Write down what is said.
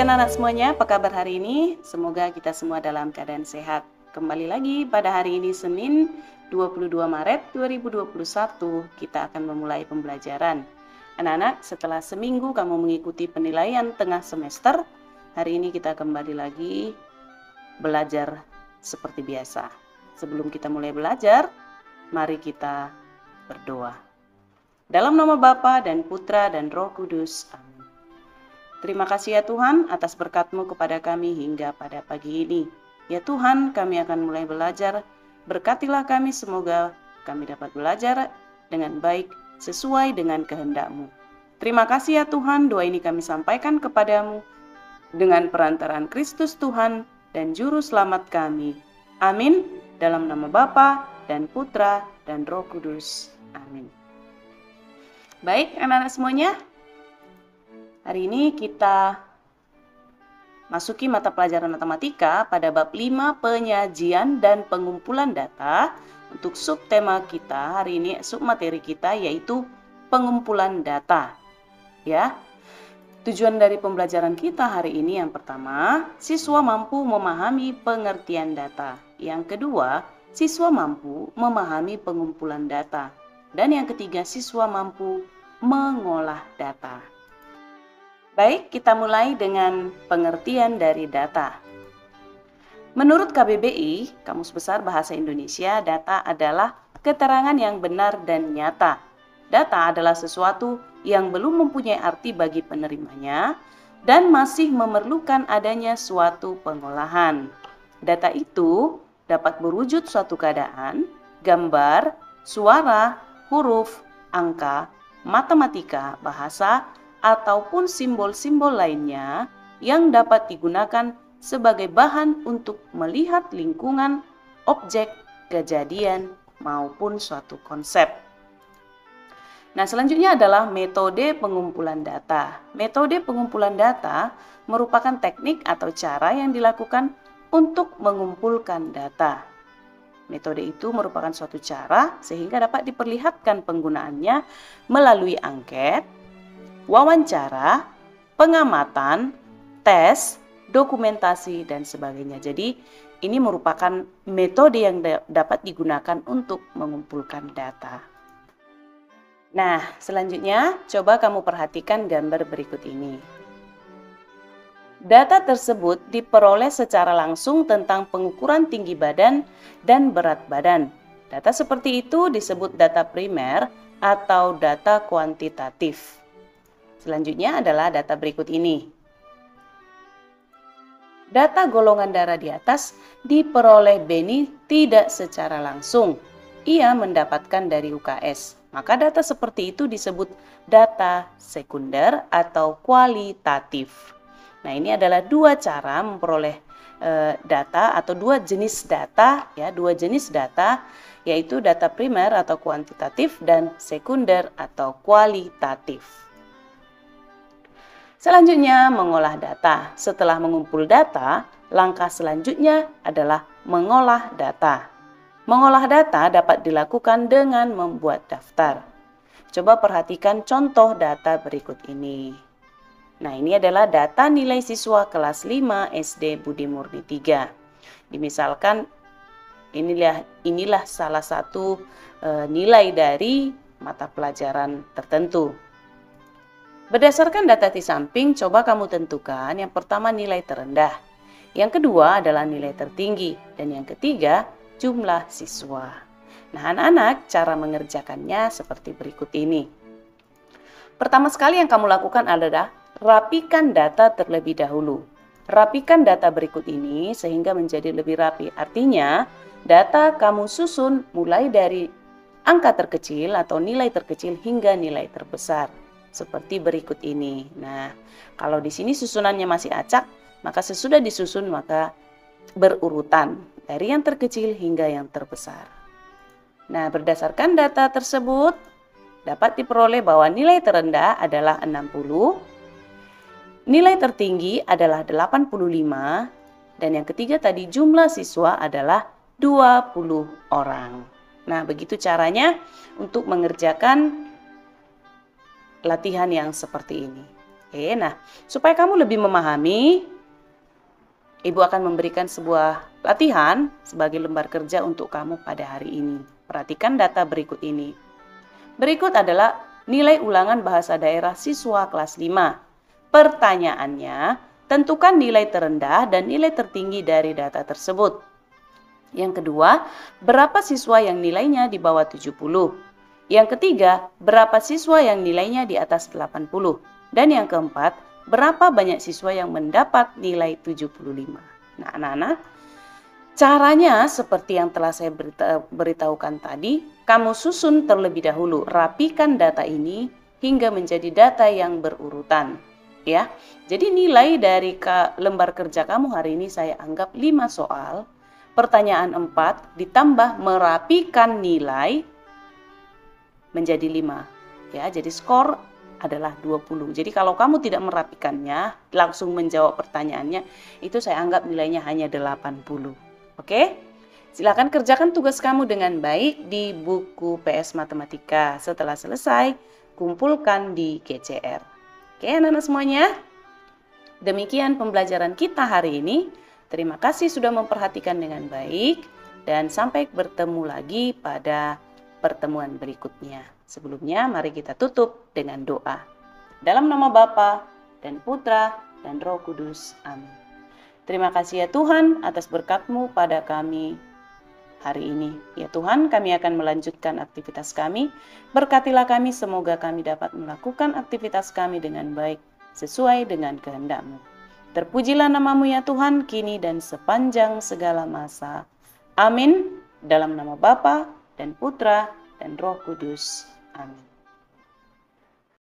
anak-anak semuanya, apa kabar hari ini? Semoga kita semua dalam keadaan sehat. Kembali lagi pada hari ini Senin 22 Maret 2021, kita akan memulai pembelajaran. Anak-anak, setelah seminggu kamu mengikuti penilaian tengah semester, hari ini kita kembali lagi belajar seperti biasa. Sebelum kita mulai belajar, mari kita berdoa. Dalam nama Bapa dan Putra dan Roh Kudus, amin. Terima kasih ya Tuhan atas berkat-Mu kepada kami hingga pada pagi ini. Ya Tuhan, kami akan mulai belajar. Berkatilah kami, semoga kami dapat belajar dengan baik sesuai dengan kehendak-Mu. Terima kasih ya Tuhan, doa ini kami sampaikan kepadamu dengan perantaraan Kristus Tuhan dan Juru Selamat kami. Amin. Dalam nama Bapa dan Putra dan Roh Kudus. Amin. Baik anak-anak semuanya, hari ini kita masuki mata pelajaran matematika pada bab 5 penyajian dan pengumpulan data. Untuk subtema kita hari ini, submateri kita yaitu pengumpulan data. Ya. Tujuan dari pembelajaran kita hari ini yang pertama, siswa mampu memahami pengertian data. Yang kedua, siswa mampu memahami pengumpulan data. Dan yang ketiga, siswa mampu mengolah data. Baik, kita mulai dengan pengertian dari data. Menurut KBBI, Kamus Besar Bahasa Indonesia, data adalah keterangan yang benar dan nyata. Data adalah sesuatu yang belum mempunyai arti bagi penerimanya dan masih memerlukan adanya suatu pengolahan. Data itu dapat berwujud suatu keadaan, gambar, suara, huruf, angka, matematika, bahasa, ataupun simbol-simbol lainnya yang dapat digunakan sebagai bahan untuk melihat lingkungan, objek, kejadian, maupun suatu konsep. Nah, selanjutnya adalah metode pengumpulan data. Metode pengumpulan data merupakan teknik atau cara yang dilakukan untuk mengumpulkan data. Metode itu merupakan suatu cara sehingga dapat diperlihatkan penggunaannya melalui angket, wawancara, pengamatan, tes, dokumentasi, dan sebagainya. Jadi, ini merupakan metode yang dapat digunakan untuk mengumpulkan data. Nah, selanjutnya coba kamu perhatikan gambar berikut ini. Data tersebut diperoleh secara langsung tentang pengukuran tinggi badan dan berat badan. Data seperti itu disebut data primer atau data kuantitatif. Selanjutnya adalah data berikut ini. Data golongan darah di atas diperoleh Beni tidak secara langsung. Ia mendapatkan dari UKS. Maka data seperti itu disebut data sekunder atau kualitatif. Nah, ini adalah dua cara memperoleh data atau dua jenis data, yaitu data primer atau kuantitatif dan sekunder atau kualitatif. Selanjutnya, mengolah data. Setelah mengumpul data, langkah selanjutnya adalah mengolah data. Mengolah data dapat dilakukan dengan membuat daftar. Coba perhatikan contoh data berikut ini. Nah, ini adalah data nilai siswa kelas 5 SD Budi Murni 3. Dimisalkan inilah salah satu nilai dari mata pelajaran tertentu. Berdasarkan data di samping, coba kamu tentukan yang pertama nilai terendah, yang kedua adalah nilai tertinggi, dan yang ketiga jumlah siswa. Nah, anak-anak, cara mengerjakannya seperti berikut ini. Pertama sekali yang kamu lakukan adalah rapikan data terlebih dahulu. Rapikan data berikut ini sehingga menjadi lebih rapi. Artinya, data kamu susun mulai dari angka terkecil atau nilai terkecil hingga nilai terbesar. Seperti berikut ini. Nah, kalau di sini susunannya masih acak, maka sesudah disusun maka berurutan dari yang terkecil hingga yang terbesar. Nah, berdasarkan data tersebut dapat diperoleh bahwa nilai terendah adalah 60, nilai tertinggi adalah 85, dan yang ketiga tadi jumlah siswa adalah 20 orang. Nah, begitu caranya untuk mengerjakan latihan yang seperti ini. Oke, nah supaya kamu lebih memahami, Ibu akan memberikan sebuah latihan sebagai lembar kerja untuk kamu pada hari ini. Perhatikan data berikut ini. Berikut adalah nilai ulangan bahasa daerah siswa kelas 5. Pertanyaannya, tentukan nilai terendah dan nilai tertinggi dari data tersebut. Yang kedua, berapa siswa yang nilainya di bawah 70? Yang ketiga, berapa siswa yang nilainya di atas 80? Dan yang keempat, berapa banyak siswa yang mendapat nilai 75? Nah, anak-anak, caranya seperti yang telah saya beritahukan tadi, kamu susun terlebih dahulu, rapikan data ini hingga menjadi data yang berurutan. Ya, jadi nilai dari lembar kerja kamu hari ini saya anggap 5 soal. Pertanyaan 4 ditambah merapikan nilai menjadi 5. Ya, jadi skor adalah 20. Jadi kalau kamu tidak merapikannya, langsung menjawab pertanyaannya, itu saya anggap nilainya hanya 80. Oke? Silakan kerjakan tugas kamu dengan baik di buku PS Matematika. Setelah selesai, kumpulkan di GCR. Oke, anak-anak semuanya? Demikian pembelajaran kita hari ini. Terima kasih sudah memperhatikan dengan baik dan sampai bertemu lagi pada pertemuan berikutnya. Sebelumnya mari kita tutup dengan doa. Dalam nama Bapa dan Putra dan Roh Kudus. Amin. Terima kasih ya Tuhan atas berkat-Mu pada kami hari ini. Ya Tuhan, kami akan melanjutkan aktivitas kami. Berkatilah kami, semoga kami dapat melakukan aktivitas kami dengan baik sesuai dengan kehendak-Mu. Terpujilah nama-Mu ya Tuhan, kini dan sepanjang segala masa. Amin. Dalam nama Bapa dan Putra dan Roh Kudus. Amin.